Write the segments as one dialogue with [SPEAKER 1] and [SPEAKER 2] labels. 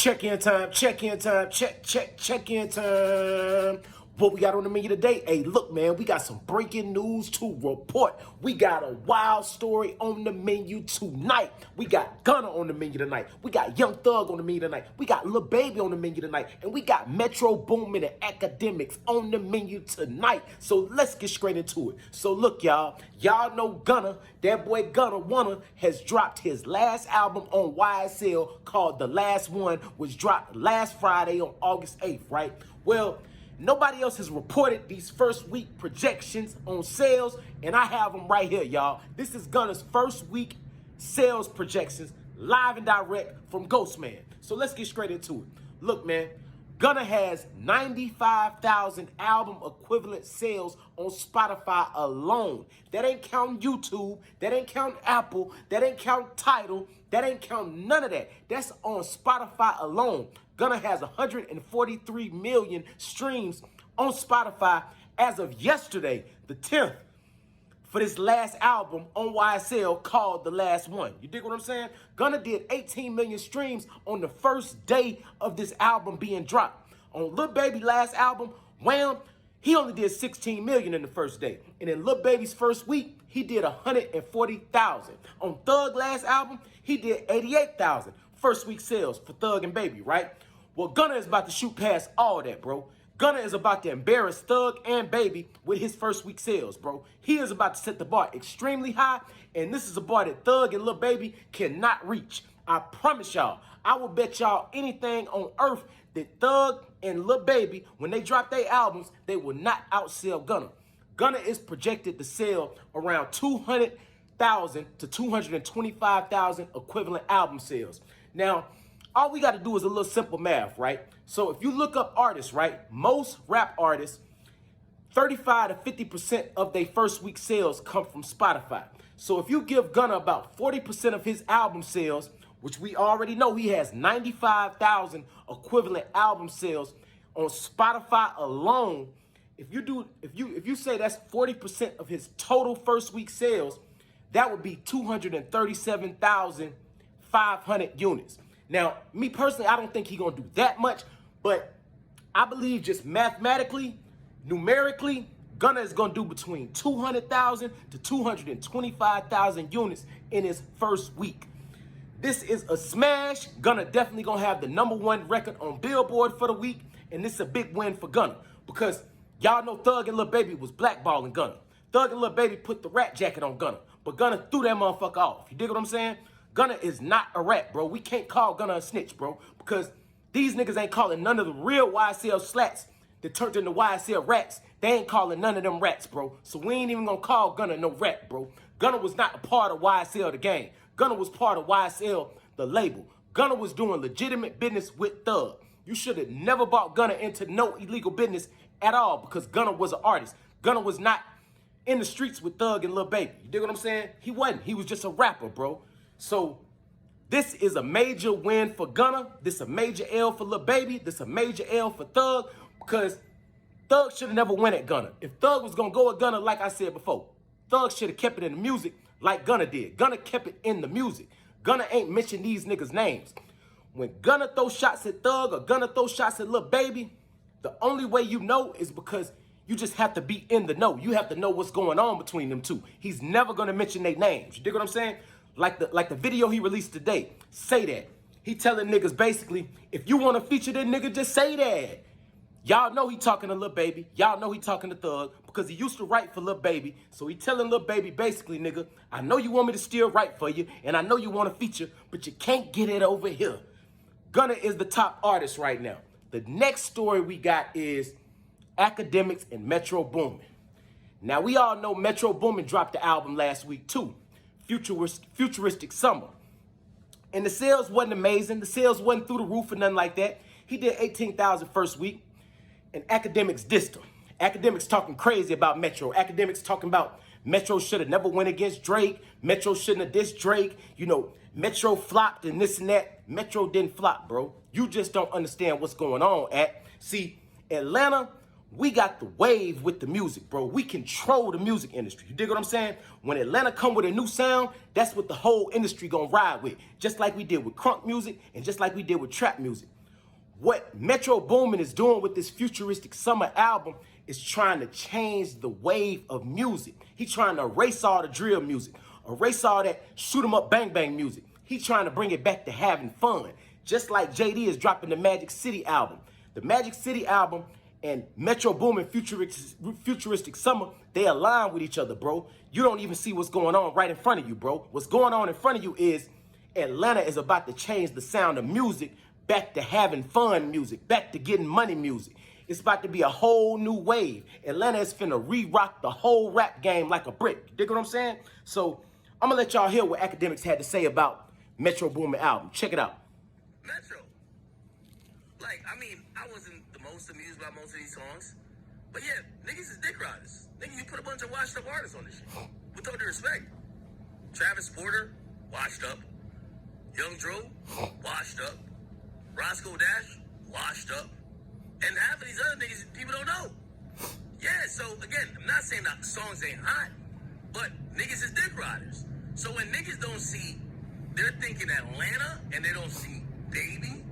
[SPEAKER 1] Check-in time, check-in time, check-in time. What we got on the menu today? Hey, look, man, we got some breaking news to report. We got a wild story on the menu tonight. We got Gunna on the menu tonight. We got Young Thug on the menu tonight. We got Lil Baby on the menu tonight. And we got Metro Boomin and Akademiks on the menu tonight. So let's get straight into it. So look, y'all know Gunna, that boy Gunna has dropped his last album on YSL called The Last One, which dropped last Friday on August 8th, right? Well, nobody else has reported these first week projections on sales, and I have them right here, y'all. This is Gunna's first week sales projections, live and direct from Ghostman. So let's get straight into it. Look, man, Gunna has 95,000 album equivalent sales on Spotify alone. That ain't counting YouTube, that ain't counting Apple, that ain't counting Tidal, that ain't counting none of that. That's on Spotify alone. Gunna has 143 million streams on Spotify as of yesterday, the 10th, for this last album on YSL called The Last One. You dig what I'm saying? Gunna did 18 million streams on the first day of this album being dropped. On Lil Baby last album, Wham, he only did 16 million in the first day. And in Lil Baby's first week, he did 140,000. On Thug last album, he did 88,000 first week sales for Thug and Baby, right? Well, Gunna is about to shoot past all that, bro. Gunna is about to embarrass Thug and Baby with his first week sales, bro. He is about to set the bar extremely high, and this is a bar that Thug and Lil Baby cannot reach. I promise y'all, I will bet y'all anything on earth that Thug and Lil Baby, when they drop their albums, they will not outsell Gunna. Gunna is projected to sell around 200,000 to 225,000 equivalent album sales. Now, all we got to do is a little simple math, right? So if you look up artists, right, most rap artists, 35 to 50% of their first week sales come from Spotify. So if you give Gunna about 40% of his album sales, which we already know he has 95,000 equivalent album sales on Spotify alone, if you say that's 40% of his total first week sales, that would be 237,500 units. Now, me personally, I don't think he's going to do that much, but I believe just mathematically, numerically, Gunna is going to do between 200,000 to 225,000 units in his first week. This is a smash. Gunna definitely going to have the #1 record on Billboard for the week, and this is a big win for Gunna because y'all know Thug and Lil Baby was blackballing Gunna. Thug and Lil Baby put the rat jacket on Gunna, but Gunna threw that motherfucker off. You dig what I'm saying? Gunna is not a rat, bro. We can't call Gunna a snitch, bro, because these niggas ain't calling none of the real YSL slats that turned into YSL rats. They ain't calling none of them rats, bro. So we ain't even gonna call Gunna no rat, bro. Gunna was not a part of YSL the game. Gunna was part of YSL the label. Gunna was doing legitimate business with Thug. You should have never brought Gunna into no illegal business at all because Gunna was an artist. Gunna was not in the streets with Thug and Lil Baby. You dig what I'm saying? He wasn't. He was just a rapper, bro. So this is a major win for Gunna. This is a major L for Lil Baby. This is a major L for Thug because Thug should have never went at Gunna. If Thug was going to go at Gunna, like I said before, Thug should have kept it in the music like Gunna did. Gunna kept it in the music. Gunna ain't mentioned these niggas' names. When Gunna throw shots at Thug or Gunna throw shots at Lil Baby, the only way you know is because you just have to be in the know. You have to know what's going on between them two. He's never going to mention their names. You dig what I'm saying? Like the video he released today, say that. He telling niggas basically, if you want to feature that nigga, just say that. Y'all know he talking to Lil Baby. Y'all know he talking to Thug because he used to write for Lil Baby. So he telling Lil Baby basically, nigga, I know you want me to still write for you and I know you want to feature, but you can't get it over here. Gunna is the top artist right now. The next story we got is Akademiks and Metro Boomin. Now we all know Metro Boomin dropped the album last week too. Futuristic Summer. And the sales wasn't amazing. The sales wasn't through the roof or nothing like that. He did 18,000 first week, and Akademiks dissed him. Akademiks talking crazy about Metro. Akademiks talking about Metro should have never went against Drake. Metro shouldn't have dissed Drake. You know, Metro flopped and this and that. Metro didn't flop, bro. You just don't understand what's going on, See, Atlanta We got the wave with the music, bro. We control the music industry. You dig what I'm saying? When Atlanta come with a new sound, that's what the whole industry gonna ride with. Just like we did with crunk music and just like we did with trap music. What Metro Boomin is doing with this futuristic summer album is trying to change the wave of music. He's trying to erase all the drill music, erase all that shoot 'em up bang bang music. He's trying to bring it back to having fun. Just like JD is dropping the Magic City album. The Magic City album and Metro Boomin futuristic summer, they align with each other, bro. You don't even see what's going on right in front of you, bro. What's going on in front of you is Atlanta is about to change the sound of music back to having fun music, back to getting money music. It's about to be a whole new wave. Atlanta is finna re-rock the whole rap game like a brick. You dig what I'm saying? So I'm gonna let y'all hear what Akademiks had to say about Metro Boomin album. Check it out.
[SPEAKER 2] Metro. Like, I mean, I wasn't the most amused by most of these songs. But yeah, niggas is dick riders. Nigga, you put a bunch of washed up artists on this shit. With all due respect. Travis Porter, washed up. Young Dro, washed up. Roscoe Dash, washed up. And half of these other niggas, people don't know. Yeah, so again, I'm not saying that songs ain't hot, but niggas is dick riders. So when niggas don't see, they're thinking Atlanta, and they don't see Baby,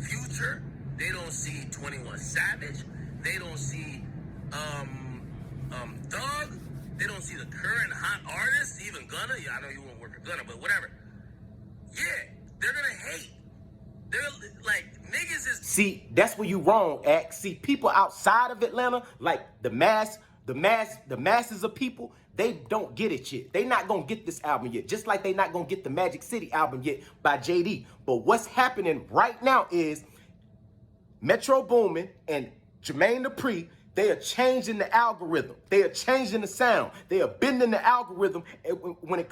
[SPEAKER 2] Future, they don't see 21 Savage, they don't see Thug, they don't see the current hot artists, even Gunna. Yeah, I know you won't work with Gunna, but whatever. Yeah, they're gonna hate. They're like, niggas is...
[SPEAKER 1] See, that's where you wrong, Ak. See, people outside of Atlanta, like the masses of people, they don't get it yet. They not gonna get this album yet. Just like they not gonna get the Magic City album yet by JD. But what's happening right now is Metro Boomin and Jermaine Dupri, they are changing the algorithm. They are changing the sound. They are bending the algorithm when it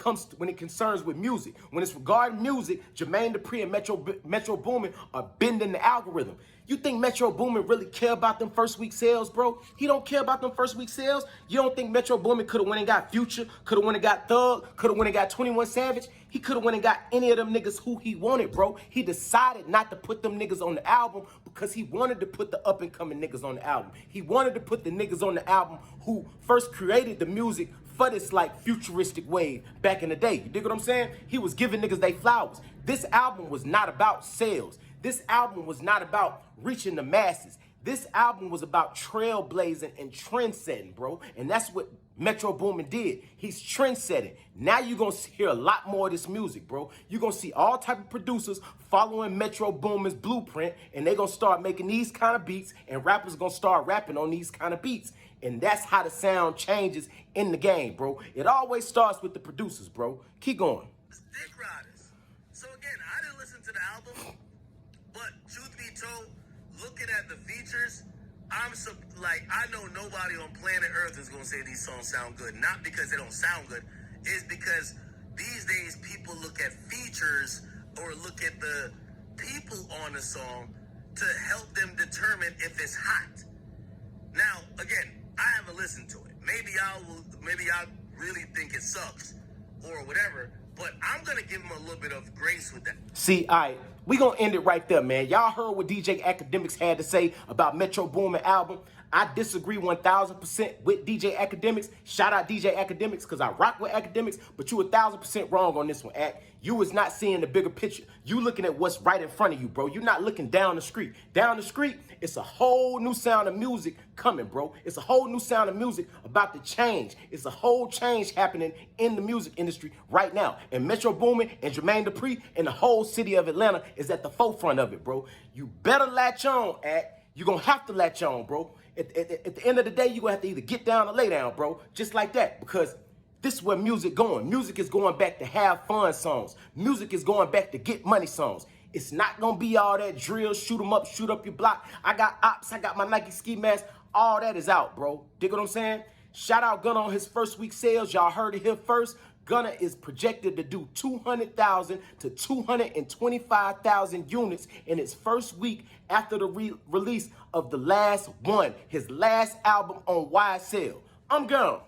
[SPEAKER 1] concerns with music. When it's regarding music, Jermaine Dupri and Metro Boomin are bending the algorithm. You think Metro Boomin really care about them first week sales, bro? He don't care about them first week sales. You don't think Metro Boomin could have went and got Future, could have went and got Thug, could have went and got 21 Savage? He could have went and got any of them niggas who he wanted, bro. He decided not to put them niggas on the album because he wanted to put the up and coming niggas on the album. He wanted to put the niggas on the album who first created the music for this like futuristic wave back in the day. You dig what I'm saying? He was giving niggas they flowers. This album was not about sales. This album was not about reaching the masses. This album was about trailblazing and trendsetting, bro. And that's what Metro Boomin did. He's trendsetting. Now you're going to hear a lot more of this music, bro. You're going to see all type of producers following Metro Boomin's blueprint, and they're going to start making these kind of beats, and rappers going to start rapping on these kind of beats. And that's how the sound changes in the game, bro. It always starts with the producers, bro. Keep going.
[SPEAKER 2] Dick riders. So again, I didn't listen to the album, but truth be told, looking at the features, I know nobody on planet Earth is gonna say these songs sound good. Not because they don't sound good, it's because these days people look at features or look at the people on the song to help them determine if it's hot. Now, again, I haven't listened to it. Maybe I really think it sucks or whatever, but I'm gonna give him a little bit of grace with that.
[SPEAKER 1] See, all right, we gonna end it right there, man. Y'all heard what DJ Akademiks had to say about Metro Boomin album. I disagree 1000% with DJ Akademiks. Shout out DJ Akademiks because I rock with Akademiks, but you 1000% wrong on this one, Ak. You was not seeing the bigger picture. You looking at what's right in front of you, bro. You're not looking down the street. Down the street, it's a whole new sound of music coming, bro. It's a whole new sound of music about to change. It's a whole change happening in the music industry right now. And Metro Boomin and Jermaine Dupri and the whole city of Atlanta is at the forefront of it, bro. You better latch on, Ak. You're going to have to latch on, bro. At the end of the day, you're going to have to either get down or lay down, bro. Just like that, because this is where music going. Music is going back to have fun songs. Music is going back to get money songs. It's not going to be all that drill, shoot 'em up, shoot up your block. I got ops, I got my Nike ski mask. All that is out, bro. Dig what I'm saying? Shout out Gunna on his first week sales. Y'all heard it here first. Gunna is projected to do 200,000 to 225,000 units in its first week after the release of the last one, his last album on wide sale. I'm gone.